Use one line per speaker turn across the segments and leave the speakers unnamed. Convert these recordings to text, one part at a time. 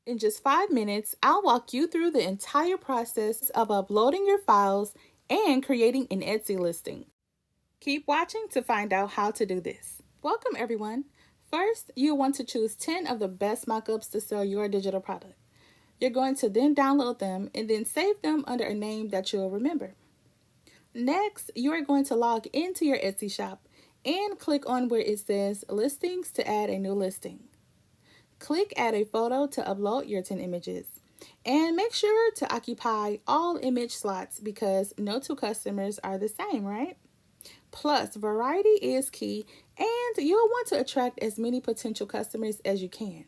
In just 5 minutes, I'll walk you through the entire process of uploading your files and creating an Etsy listing. Keep watching to find out how to do this. Welcome, everyone. First, you'll want to choose 10 of the best mockups to sell your digital product. You're going to then download them and then save them under a name that you'll remember. Next, you are going to log into your Etsy shop and click on where it says Listings to add a new listing. Click Add a Photo to upload your 10 images. And make sure to occupy all image slots because no two customers are the same, right? Plus, variety is key, and you'll want to attract as many potential customers as you can.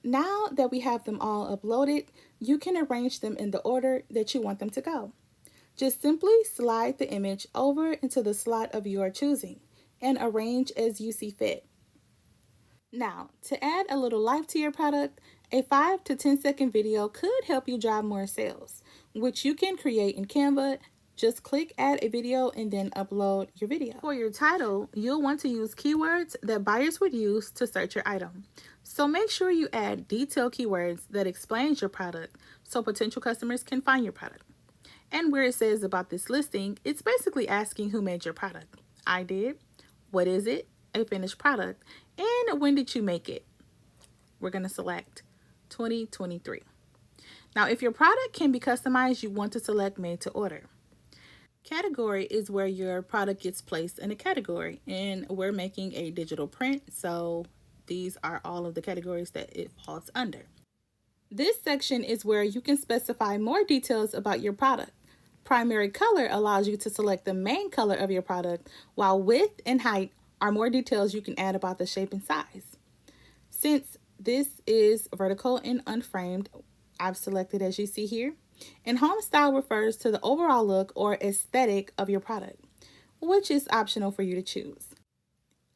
Now that we have them all uploaded, you can arrange them in the order that you want them to go. Just simply slide the image over into the slot of your choosing and arrange as you see fit. Now, to add a little life to your product, a 5 to 10-second video could help you drive more sales, which you can create in Canva. Just click add a video and then upload your video. For your title, you'll want to use keywords that buyers would use to search your item. So make sure you add detailed keywords that explains your product so potential customers can find your product. And where it says about this listing, it's basically asking who made your product. I did. What is it? A finished product. And when did you make it? We're going to select 2023. Now, if your product can be customized, you want to select made to order. Category is where your product gets placed in a category, and we're making a digital print, so these are all of the categories that it falls under. This section is where you can specify more details about your product. Primary color allows you to select the main color of your product, while width and height are more details you can add about the shape and size. Since this is vertical and unframed, I've selected as you see here. And home style refers to the overall look or aesthetic of your product, which is optional for you to choose.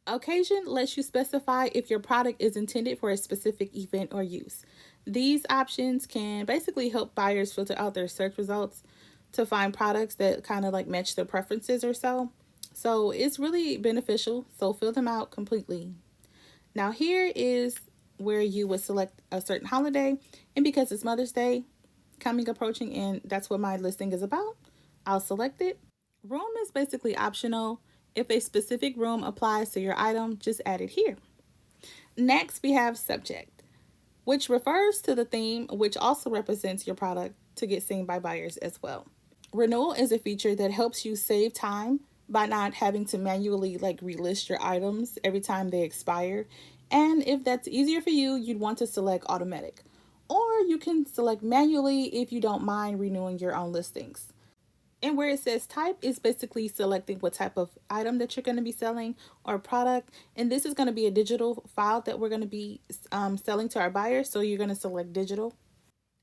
Occasion lets you specify if your product is intended for a specific event or use. These options can basically help buyers filter out their search results to find products that kind of like match their preferences or so. So it's really beneficial, so fill them out completely. Now here is where you would select a certain holiday, and because it's Mother's Day approaching and that's what my listing is about, I'll select it. Room is basically optional. If a specific room applies to your item, just add it here. Next, we have subject, which refers to the theme, which also represents your product to get seen by buyers as well. Renewal is a feature that helps you save time by not having to manually relist your items every time they expire. And if that's easier for you, you'd want to select automatic. Or you can select manually if you don't mind renewing your own listings. And where it says type is basically selecting what type of item that you're going to be selling or product. And this is going to be a digital file that we're going to be selling to our buyers. So you're going to select digital.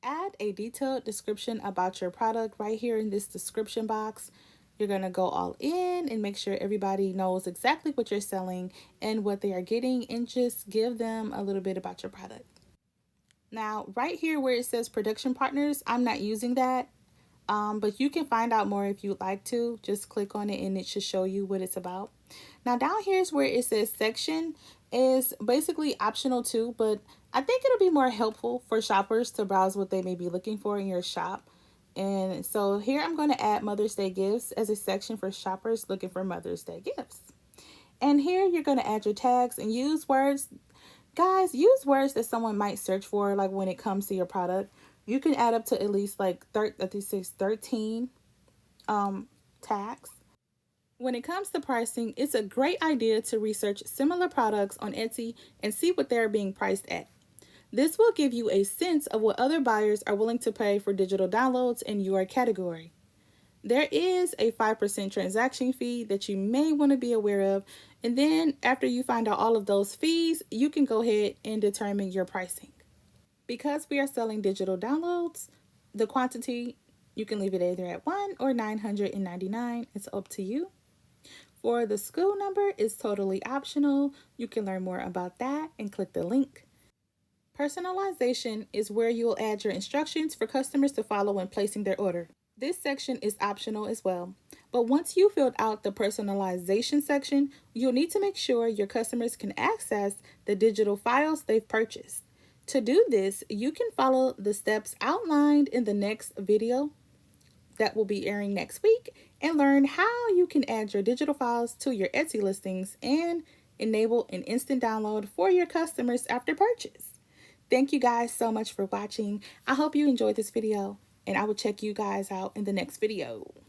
Add a detailed description about your product right here in this description box. You're going to go all in and make sure everybody knows exactly what you're selling and what they are getting, and just give them a little bit about your product. Now, right here where it says production partners, I'm not using that, but you can find out more if you'd like to. Just click on it and it should show you what it's about. Now, down here is where it says section is basically optional too, but I think it'll be more helpful for shoppers to browse what they may be looking for in your shop. And so here I'm going to add Mother's Day gifts as a section for shoppers looking for Mother's Day gifts. And here you're going to add your tags and use words. Guys, use words that someone might search for, like when it comes to your product. You can add up to at least 13 tags. When it comes to pricing, it's a great idea to research similar products on Etsy and see what they're being priced at. This will give you a sense of what other buyers are willing to pay for digital downloads in your category. There is a 5% transaction fee that you may want to be aware of. And then after you find out all of those fees, you can go ahead and determine your pricing. Because we are selling digital downloads, the quantity, you can leave it either at 1 or 999. It's up to you. For the school number, it's totally optional. You can learn more about that and click the link. Personalization is where you will add your instructions for customers to follow when placing their order. This section is optional as well. But once you filled out the personalization section, you'll need to make sure your customers can access the digital files they've purchased. To do this, you can follow the steps outlined in the next video that will be airing next week and learn how you can add your digital files to your Etsy listings and enable an instant download for your customers after purchase. Thank you guys so much for watching. I hope you enjoyed this video, and I will check you guys out in the next video.